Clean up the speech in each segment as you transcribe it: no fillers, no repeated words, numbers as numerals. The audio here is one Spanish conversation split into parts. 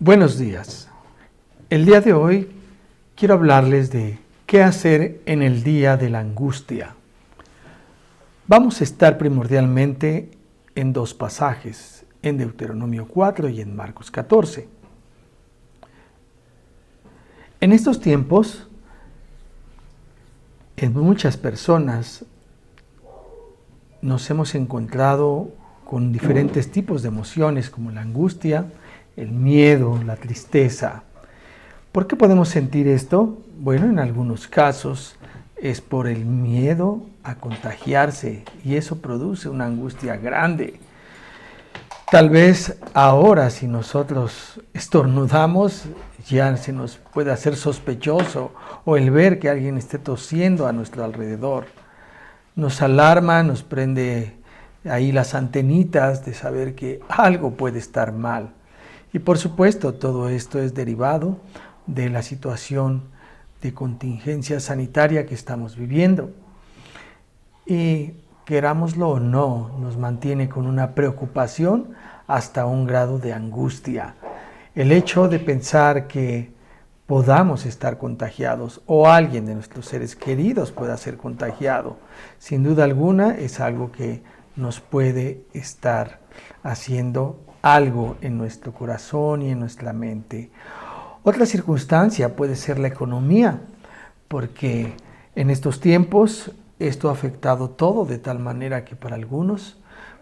Buenos días. El día de hoy quiero hablarles de qué hacer en el día de la angustia. Vamos a estar primordialmente en dos pasajes, en Deuteronomio 4 y en Marcos 14. En estos tiempos, en muchas personas nos hemos encontrado con diferentes tipos de emociones como la angustia, el miedo, la tristeza. ¿Por qué podemos sentir esto? Bueno, en algunos casos es por el miedo a contagiarse y eso produce una angustia grande. Tal vez ahora si nosotros estornudamos ya se nos puede hacer sospechoso o el ver que alguien esté tosiendo a nuestro alrededor. Nos alarma, nos prende ahí las antenitas de saber que algo puede estar mal. Y por supuesto, todo esto es derivado de la situación de contingencia sanitaria que estamos viviendo. Y querámoslo o no, nos mantiene con una preocupación hasta un grado de angustia. El hecho de pensar que podamos estar contagiados o alguien de nuestros seres queridos pueda ser contagiado, sin duda alguna es algo que nos puede estar haciendo algo en nuestro corazón y en nuestra mente. Otra circunstancia puede ser la economía, porque en estos tiempos esto ha afectado todo de tal manera que para algunos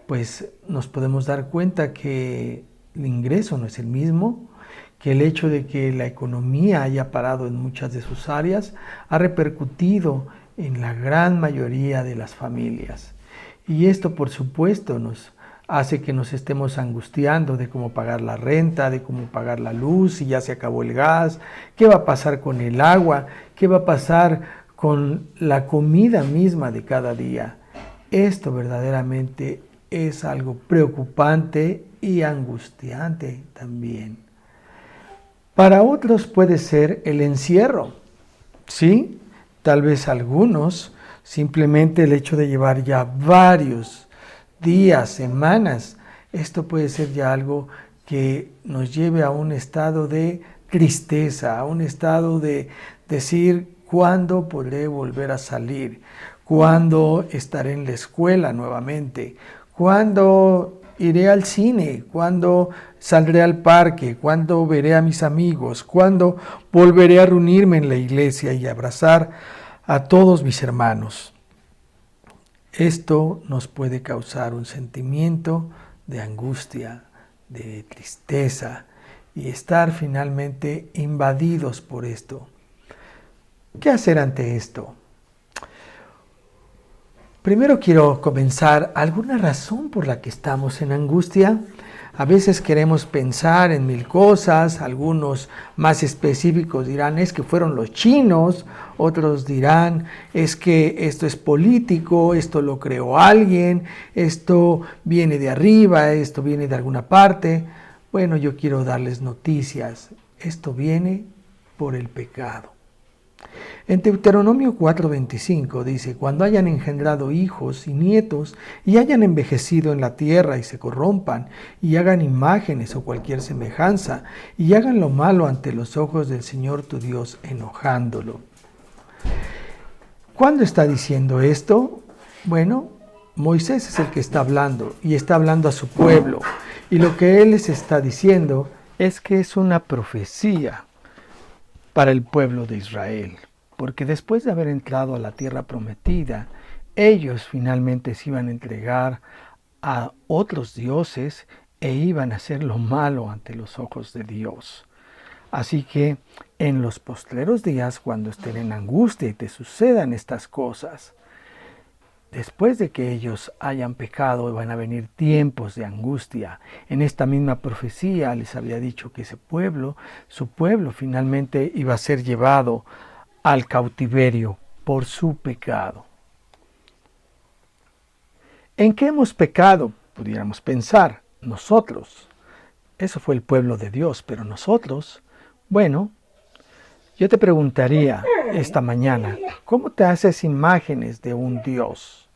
pues nos podemos dar cuenta que el ingreso no es el mismo, que el hecho de que la economía haya parado en muchas de sus áreas ha repercutido en la gran mayoría de las familias. Y esto por supuesto nos hace que nos estemos angustiando de cómo pagar la renta, de cómo pagar la luz, si ya se acabó el gas, qué va a pasar con el agua, qué va a pasar con la comida misma de cada día. Esto verdaderamente es algo preocupante y angustiante también. Para otros puede ser el encierro, ¿sí? Tal vez algunos, simplemente el hecho de llevar ya varios días, semanas, esto puede ser ya algo que nos lleve a un estado de tristeza, a un estado de decir cuándo podré volver a salir, cuándo estaré en la escuela nuevamente, cuándo iré al cine, cuándo saldré al parque, cuándo veré a mis amigos, cuándo volveré a reunirme en la iglesia y abrazar a todos mis hermanos. Esto nos puede causar un sentimiento de angustia, de tristeza y estar finalmente invadidos por esto. ¿Qué hacer ante esto? Primero quiero comenzar, ¿alguna razón por la que estamos en angustia? A veces queremos pensar en mil cosas, algunos más específicos dirán es que fueron los chinos, otros dirán es que esto es político, esto lo creó alguien, esto viene de arriba, esto viene de alguna parte. Bueno, yo quiero darles noticias, esto viene por el pecado. En Deuteronomio 4:25 dice, cuando hayan engendrado hijos y nietos y hayan envejecido en la tierra y se corrompan y hagan imágenes o cualquier semejanza y hagan lo malo ante los ojos del Señor tu Dios enojándolo. ¿Cuándo está diciendo esto? Bueno, Moisés es el que está hablando y está hablando a su pueblo y lo que él les está diciendo es que es una profecía para el pueblo de Israel. Porque después de haber entrado a la tierra prometida, ellos finalmente se iban a entregar a otros dioses e iban a hacer lo malo ante los ojos de Dios. Así que en los postreros días, cuando estén en angustia y te sucedan estas cosas, después de que ellos hayan pecado, van a venir tiempos de angustia. En esta misma profecía les había dicho que ese pueblo, su pueblo, finalmente iba a ser llevado al cautiverio por su pecado. ¿En qué hemos pecado? Pudiéramos pensar, nosotros. Eso fue el pueblo de Dios, pero nosotros, bueno, yo te preguntaría esta mañana, ¿cómo te haces imágenes de un Dios?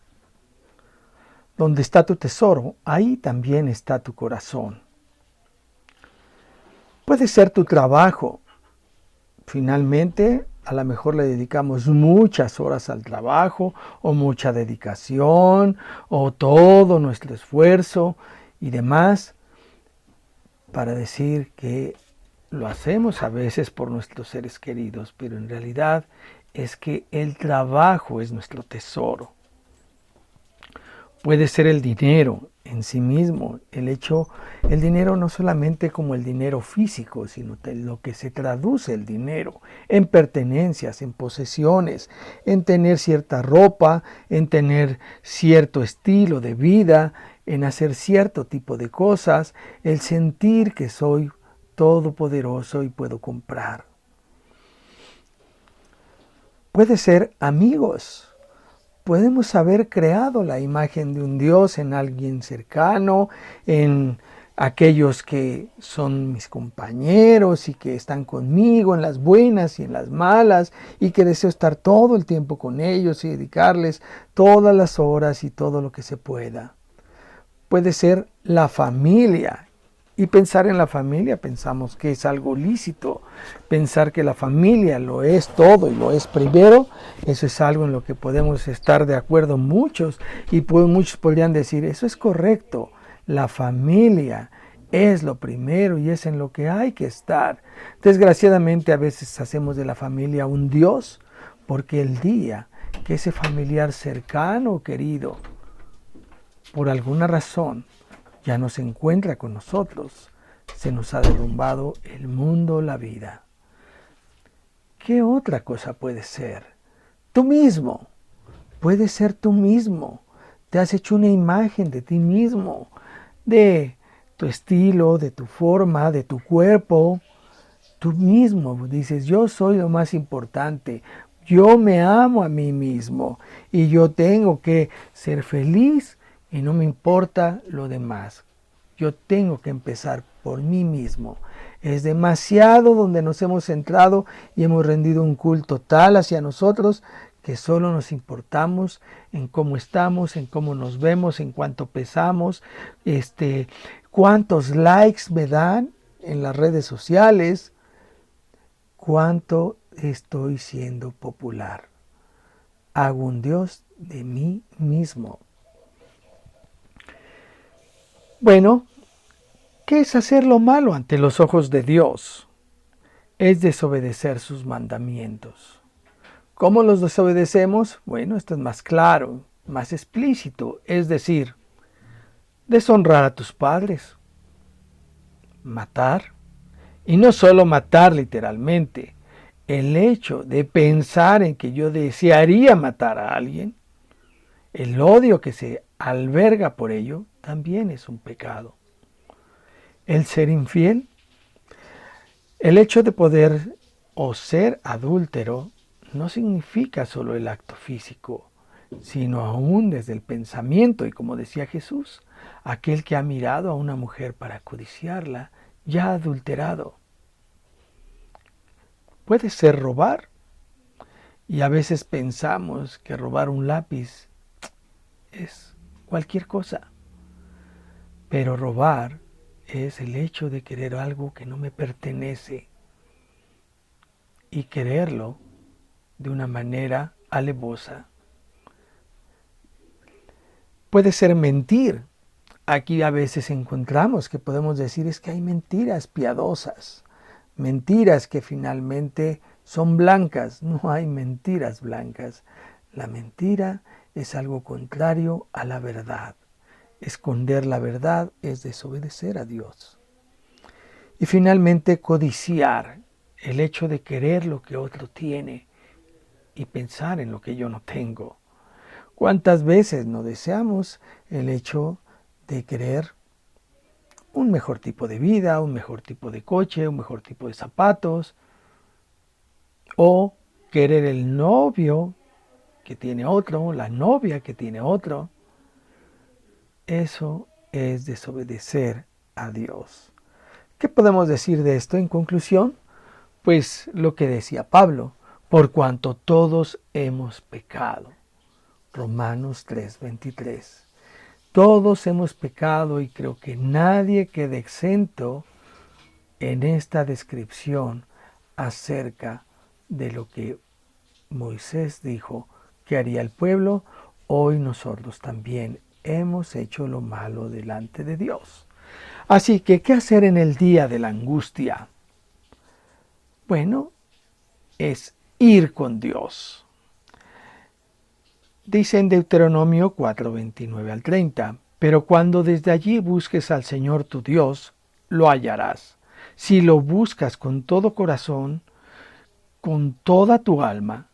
Donde está tu tesoro, ahí también está tu corazón. Puede ser tu trabajo. Finalmente, a lo mejor le dedicamos muchas horas al trabajo o mucha dedicación o todo nuestro esfuerzo y demás para decir que lo hacemos a veces por nuestros seres queridos, pero en realidad es que el trabajo es nuestro tesoro. Puede ser el dinero en sí mismo, el dinero no solamente como el dinero físico, sino lo que se traduce el dinero en pertenencias, en posesiones, en tener cierta ropa, en tener cierto estilo de vida, en hacer cierto tipo de cosas, el sentir que soy todopoderoso y puedo comprar. Puede ser amigos. Podemos haber creado la imagen de un Dios en alguien cercano, en aquellos que son mis compañeros y que están conmigo en las buenas y en las malas y que deseo estar todo el tiempo con ellos y dedicarles todas las horas y todo lo que se pueda. Puede ser la familia. Y pensar en la familia, pensamos que es algo lícito. Pensar que la familia lo es todo y lo es primero, eso es algo en lo que podemos estar de acuerdo muchos. Y muchos podrían decir, eso es correcto. La familia es lo primero y es en lo que hay que estar. Desgraciadamente a veces hacemos de la familia un Dios, porque el día que ese familiar cercano o querido, por alguna razón, ya no se encuentra con nosotros, se nos ha derrumbado el mundo, la vida. ¿Qué otra cosa puede ser? Tú mismo. Puede ser tú mismo. Te has hecho una imagen de ti mismo, de tu estilo, de tu forma, de tu cuerpo. Tú mismo dices, yo soy lo más importante. Yo me amo a mí mismo y yo tengo que ser feliz y no me importa lo demás. Yo tengo que empezar por mí mismo. Es demasiado donde nos hemos centrado y hemos rendido un culto tal hacia nosotros que solo nos importamos en cómo estamos, en cómo nos vemos, en cuánto pesamos, cuántos likes me dan en las redes sociales, cuánto estoy siendo popular. Hago un Dios de mí mismo. Bueno, ¿qué es hacer lo malo ante los ojos de Dios? Es desobedecer sus mandamientos. ¿Cómo los desobedecemos? Bueno, esto es más claro, más explícito, es decir, deshonrar a tus padres, matar, y no solo matar literalmente, el hecho de pensar en que yo desearía matar a alguien, el odio que se alberga por ello, también es un pecado. El ser infiel, el hecho de poder o ser adúltero no significa solo el acto físico, sino aún desde el pensamiento. Y como decía Jesús, aquel que ha mirado a una mujer para codiciarla, ya ha adulterado. Puede ser robar. Y a veces pensamos que robar un lápiz es cualquier cosa. Pero robar es el hecho de querer algo que no me pertenece y quererlo de una manera alevosa. Puede ser mentir. Aquí a veces encontramos que podemos decir es que hay mentiras piadosas, mentiras que finalmente son blancas. No hay mentiras blancas. La mentira es algo contrario a la verdad. Esconder la verdad es desobedecer a Dios. Y finalmente codiciar, el hecho de querer lo que otro tiene y pensar en lo que yo no tengo. ¿Cuántas veces no deseamos el hecho de querer un mejor tipo de vida, un mejor tipo de coche, un mejor tipo de zapatos, o querer el novio que tiene otro, la novia que tiene otro? Eso es desobedecer a Dios. ¿Qué podemos decir de esto en conclusión? Pues lo que decía Pablo, por cuanto todos hemos pecado. Romanos 3:23. Todos hemos pecado y creo que nadie queda exento en esta descripción acerca de lo que Moisés dijo que haría el pueblo, hoy nosotros también hemos hecho lo malo delante de Dios. Así que, ¿qué hacer en el día de la angustia? Bueno, es ir con Dios. Dice en Deuteronomio 4, 29 al 30, pero cuando desde allí busques al Señor tu Dios, lo hallarás. Si lo buscas con todo corazón, con toda tu alma,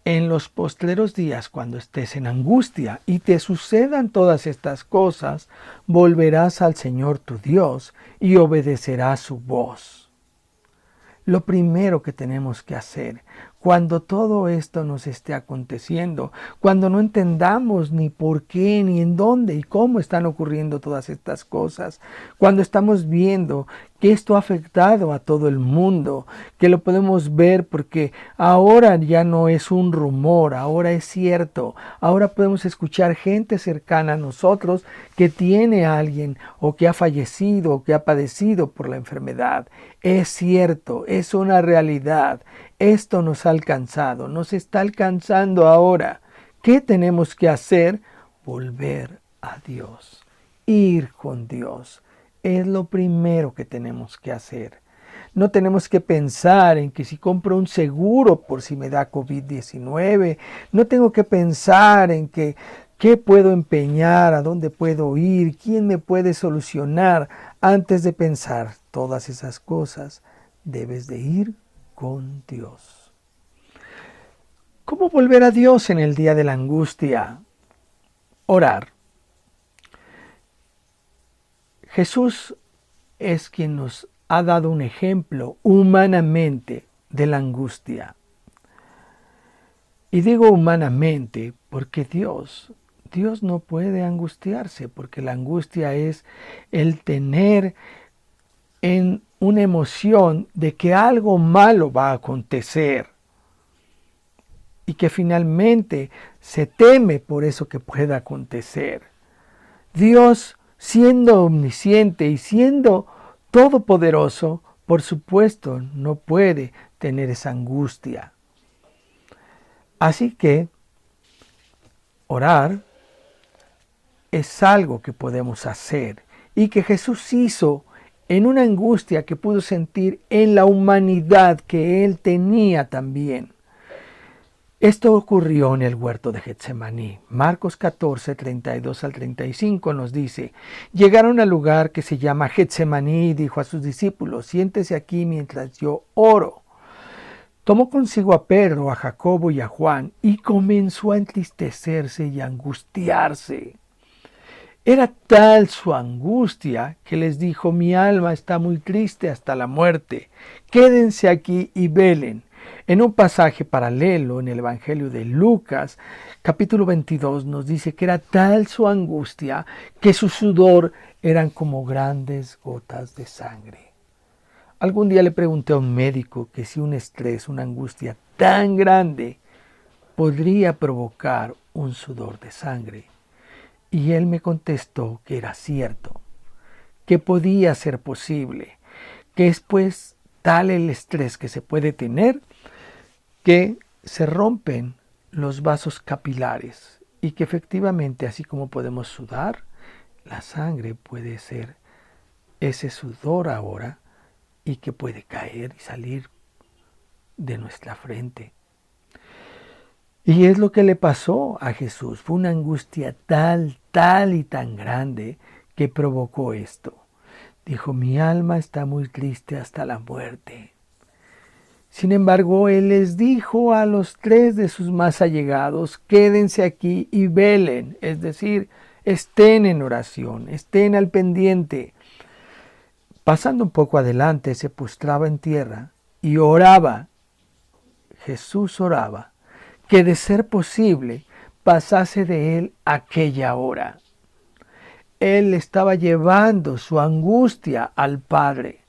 en los postreros días cuando estés en angustia y te sucedan todas estas cosas, volverás al Señor tu Dios y obedecerás su voz. Lo primero que tenemos que hacer cuando todo esto nos esté aconteciendo, cuando no entendamos ni por qué, ni en dónde y cómo están ocurriendo todas estas cosas, cuando estamos viendo que esto ha afectado a todo el mundo, que lo podemos ver porque ahora ya no es un rumor, ahora es cierto, ahora podemos escuchar gente cercana a nosotros que tiene a alguien o que ha fallecido o que ha padecido por la enfermedad. Es cierto, es una realidad. Esto nos ha alcanzado, nos está alcanzando ahora. ¿Qué tenemos que hacer? Volver a Dios, ir con Dios. Es lo primero que tenemos que hacer. No tenemos que pensar en que si compro un seguro por si me da COVID-19, no tengo que pensar en que qué puedo empeñar, a dónde puedo ir, quién me puede solucionar. Antes de pensar todas esas cosas, debes de ir con Dios. ¿Cómo volver a Dios en el día de la angustia? Orar. Jesús es quien nos ha dado un ejemplo humanamente de la angustia. Y digo humanamente porque Dios no puede angustiarse, porque la angustia es el tener en una emoción de que algo malo va a acontecer y que finalmente se teme por eso que pueda acontecer. Dios, siendo omnisciente y siendo todopoderoso, por supuesto no puede tener esa angustia. Así que orar es algo que podemos hacer y que Jesús hizo en una angustia que pudo sentir en la humanidad que él tenía también. Esto ocurrió en el huerto de Getsemaní. Marcos 14, 32 al 35 nos dice: llegaron al lugar que se llama Getsemaní y dijo a sus discípulos: siéntese aquí mientras yo oro. Tomó consigo a Pedro, a Jacobo y a Juan y comenzó a entristecerse y a angustiarse. Era tal su angustia que les dijo: mi alma está muy triste hasta la muerte. Quédense aquí y velen. En un pasaje paralelo en el Evangelio de Lucas, capítulo 22, nos dice que era tal su angustia que su sudor eran como grandes gotas de sangre. Algún día le pregunté a un médico que si un estrés, una angustia tan grande podría provocar un sudor de sangre. Y él me contestó que era cierto, que podía ser posible, que es pues tal el estrés que se puede tener que se rompen los vasos capilares y que efectivamente, así como podemos sudar, la sangre puede ser ese sudor ahora y que puede caer y salir de nuestra frente. Y es lo que le pasó a Jesús. Fue una angustia tal y tan grande que provocó esto. Dijo: mi alma está muy triste hasta la muerte. Sin embargo, él les dijo a los 3 de sus más allegados: quédense aquí y velen, es decir, estén en oración, estén al pendiente. Pasando un poco adelante, se postraba en tierra y oraba. Jesús oraba que de ser posible pasase de él aquella hora. Él estaba llevando su angustia al Padre.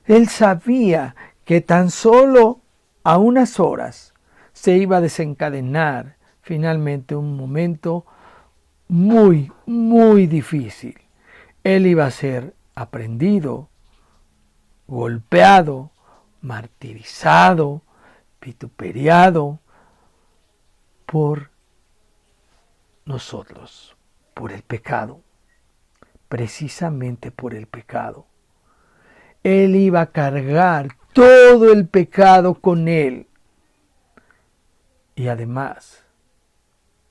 Él sabía que tan solo a unas horas se iba a desencadenar finalmente un momento muy difícil. Él iba a ser aprehendido, golpeado, martirizado, vituperiado por nosotros, por el pecado, precisamente por el pecado. Él iba a cargar todo el pecado con él y además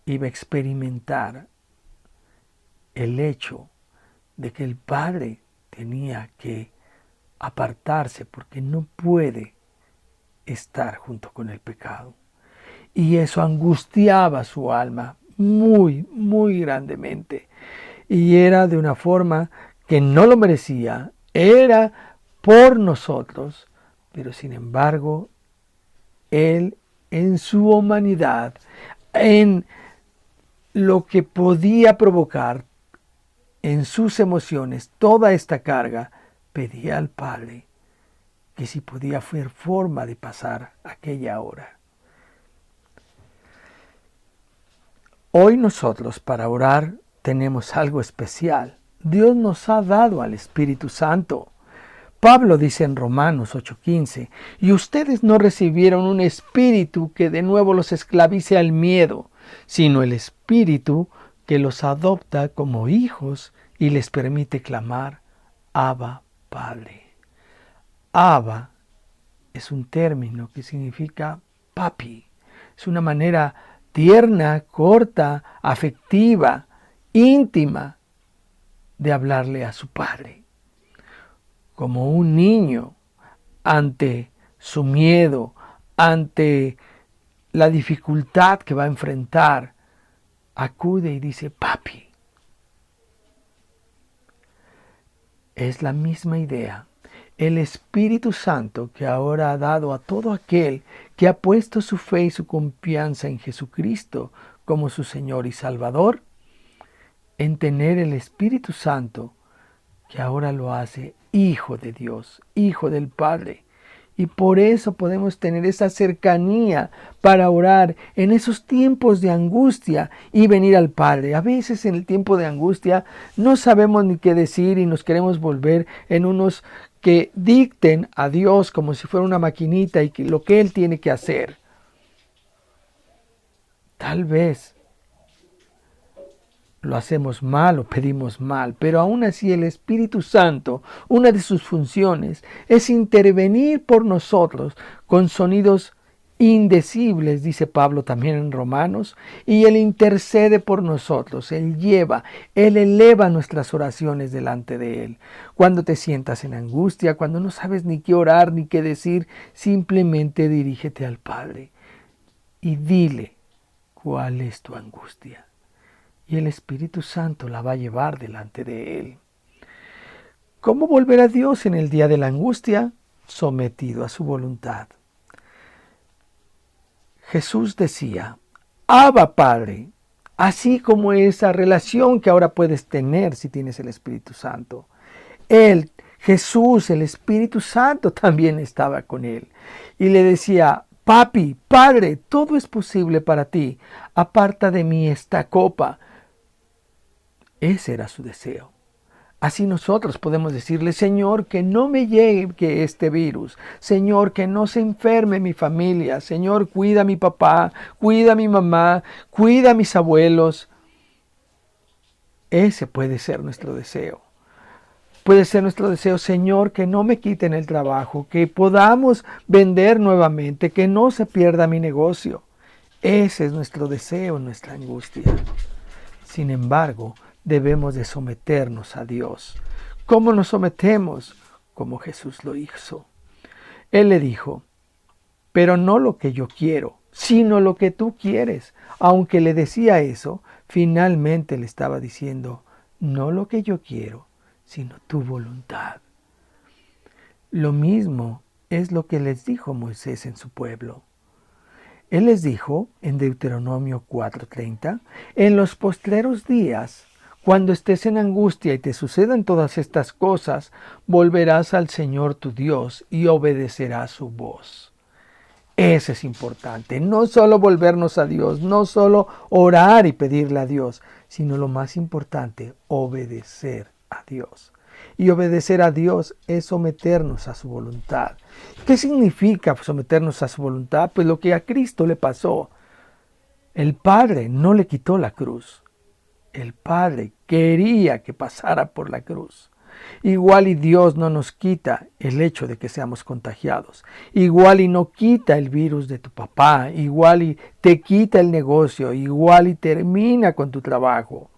iba a experimentar el hecho de que el Padre tenía que apartarse porque no puede estar junto con el pecado. Y eso angustiaba su alma muy, muy grandemente. Y era de una forma que no lo merecía, era por nosotros, pero sin embargo, Él en su humanidad, en lo que podía provocar en sus emociones toda esta carga, pedía al Padre que si podía haber forma de pasar aquella hora. Hoy nosotros para orar tenemos algo especial. Dios nos ha dado al Espíritu Santo. Pablo dice en Romanos 8:15, y ustedes no recibieron un espíritu que de nuevo los esclavice al miedo, sino el espíritu que los adopta como hijos y les permite clamar, Abba, Padre. Abba es un término que significa papi. Es una manera tierna, corta, afectiva, íntima de hablarle a su padre. Como un niño ante su miedo, ante la dificultad que va a enfrentar, acude y dice, papi. Es la misma idea. El Espíritu Santo que ahora ha dado a todo aquel que ha puesto su fe y su confianza en Jesucristo como su Señor y Salvador, en tener el Espíritu Santo que ahora lo hace Hijo de Dios, Hijo del Padre. Y por eso podemos tener esa cercanía para orar en esos tiempos de angustia y venir al Padre. A veces en el tiempo de angustia no sabemos ni qué decir y nos queremos volver en unos que dicten a Dios como si fuera una maquinita y que lo que Él tiene que hacer. Tal vez lo hacemos mal o pedimos mal, pero aún así el Espíritu Santo, una de sus funciones es intervenir por nosotros con sonidos indecibles, dice Pablo también en Romanos, y Él intercede por nosotros, Él eleva nuestras oraciones delante de Él. Cuando te sientas en angustia, cuando no sabes ni qué orar ni qué decir, simplemente dirígete al Padre y dile cuál es tu angustia. Y el Espíritu Santo la va a llevar delante de Él. ¿Cómo volver a Dios en el día de la angustia? Sometido a su voluntad. Jesús decía, Abba Padre, así como esa relación que ahora puedes tener si tienes el Espíritu Santo. Él, Jesús, el Espíritu Santo también estaba con él. Y le decía, Papi, Padre, todo es posible para ti. Aparta de mí esta copa. Ese era su deseo. Así nosotros podemos decirle, Señor, que no me llegue este virus. Señor, que no se enferme mi familia. Señor, cuida a mi papá, cuida a mi mamá, cuida a mis abuelos. Ese puede ser nuestro deseo. Puede ser nuestro deseo, Señor, que no me quiten el trabajo, que podamos vender nuevamente, que no se pierda mi negocio. Ese es nuestro deseo, nuestra angustia. Sin embargo, debemos de someternos a Dios. ¿Cómo nos sometemos? Como Jesús lo hizo. Él le dijo, pero no lo que yo quiero, sino lo que tú quieres. Aunque le decía eso, finalmente le estaba diciendo, no lo que yo quiero, sino tu voluntad. Lo mismo es lo que les dijo Moisés en su pueblo. Él les dijo en Deuteronomio 4:30, en los postreros días, cuando estés en angustia y te sucedan todas estas cosas, volverás al Señor tu Dios y obedecerás su voz. Eso es importante, no solo volvernos a Dios, no solo orar y pedirle a Dios, sino lo más importante, obedecer a Dios. Y obedecer a Dios es someternos a su voluntad. ¿Qué significa someternos a su voluntad? Pues lo que a Cristo le pasó. El Padre no le quitó la cruz. El Padre quería que pasara por la cruz. Igual y Dios no nos quita el hecho de que seamos contagiados. Igual y no quita el virus de tu papá. Igual y te quita el negocio. Igual y termina con tu trabajo.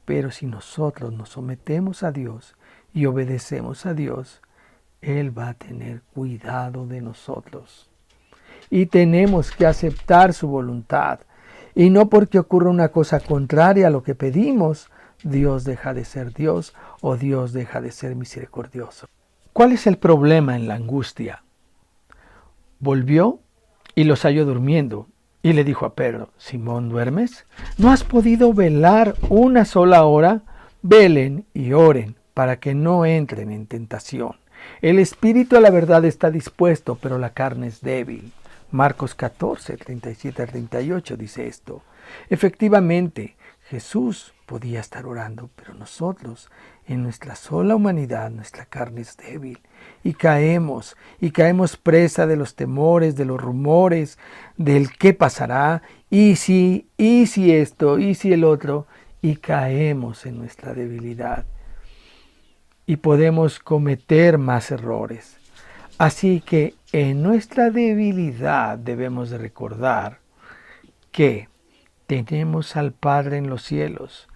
Pero si nosotros nos sometemos a Dios y obedecemos a Dios, Él va a tener cuidado de nosotros. Y tenemos que aceptar su voluntad. Y no porque ocurra una cosa contraria a lo que pedimos, Dios deja de ser Dios o Dios deja de ser misericordioso. ¿Cuál es el problema en la angustia? Volvió y los halló durmiendo. Y le dijo a Pedro: Simón, ¿duermes? ¿No has podido velar una sola hora? Velen y oren para que no entren en tentación. El espíritu a la verdad está dispuesto, pero la carne es débil. Marcos 14, 37 al 38 dice esto. Efectivamente, Jesús podía estar orando, pero nosotros, en nuestra sola humanidad, nuestra carne es débil. Y caemos presa de los temores, de los rumores, del qué pasará, y si esto, y si el otro, y caemos en nuestra debilidad. Y podemos cometer más errores. Así que en nuestra debilidad debemos de recordar que tenemos al Padre en los cielos,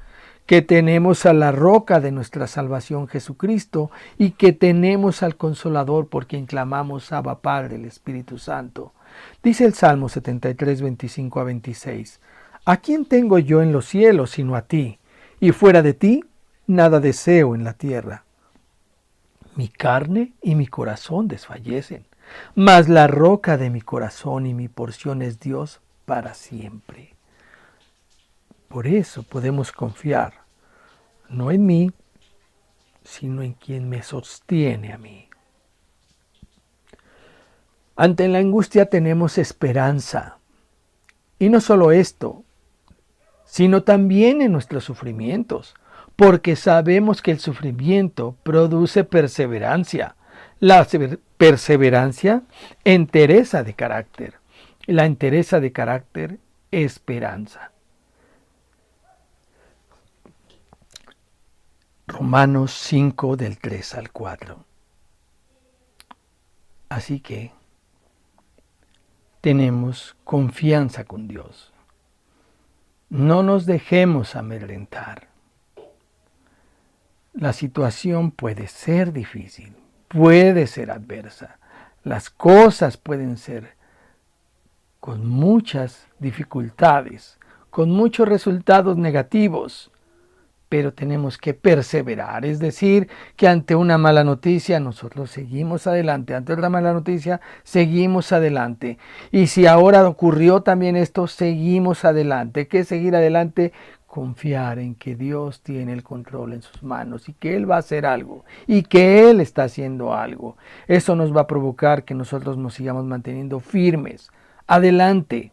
que tenemos a la roca de nuestra salvación Jesucristo y que tenemos al Consolador por quien clamamos Abba Padre, el Espíritu Santo. Dice el Salmo 73, 25 a 26, ¿A quién tengo yo en los cielos sino a ti? Y fuera de ti, nada deseo en la tierra. Mi carne y mi corazón desfallecen, mas la roca de mi corazón y mi porción es Dios para siempre. Por eso podemos confiar, no en mí, sino en quien me sostiene a mí. Ante la angustia tenemos esperanza. Y no solo esto, sino también en nuestros sufrimientos, porque sabemos que el sufrimiento produce perseverancia. La perseverancia, entereza de carácter. La entereza de carácter, esperanza. Romanos 5 del 3 al 4. Así que tenemos confianza con Dios. No nos dejemos amedrentar. La situación puede ser difícil, puede ser adversa. Las cosas pueden ser con muchas dificultades, con muchos resultados negativos. Pero tenemos que perseverar, es decir, que ante una mala noticia nosotros seguimos adelante, ante otra mala noticia seguimos adelante. Y si ahora ocurrió también esto, seguimos adelante. ¿Qué seguir adelante? Confiar en que Dios tiene el control en sus manos y que Él va a hacer algo y que Él está haciendo algo. Eso nos va a provocar que nosotros nos sigamos manteniendo firmes, adelante.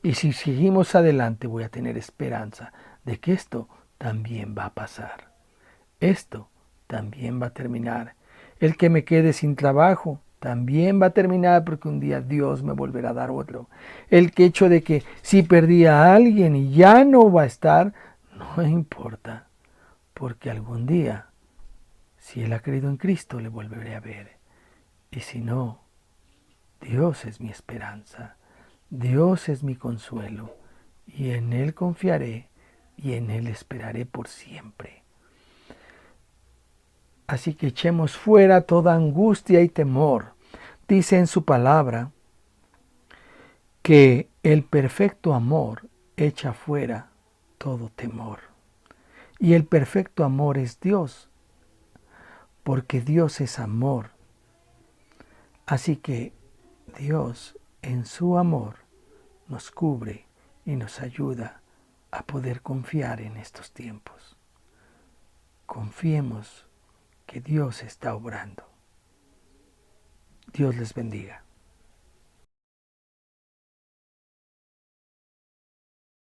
Y si seguimos adelante voy a tener esperanza de que esto también va a pasar. Esto también va a terminar. El que me quede sin trabajo también va a terminar porque un día Dios me volverá a dar otro. El hecho de que si perdí a alguien y ya no va a estar, no importa, porque algún día, si Él ha creído en Cristo, le volveré a ver. Y si no, Dios es mi esperanza, Dios es mi consuelo, y en Él confiaré y en Él esperaré por siempre. Así que echemos fuera toda angustia y temor. Dice en su palabra que el perfecto amor echa fuera todo temor. Y el perfecto amor es Dios, porque Dios es amor. Así que Dios en su amor nos cubre y nos ayuda a poder confiar en estos tiempos. Confiemos que Dios está obrando. Dios les bendiga.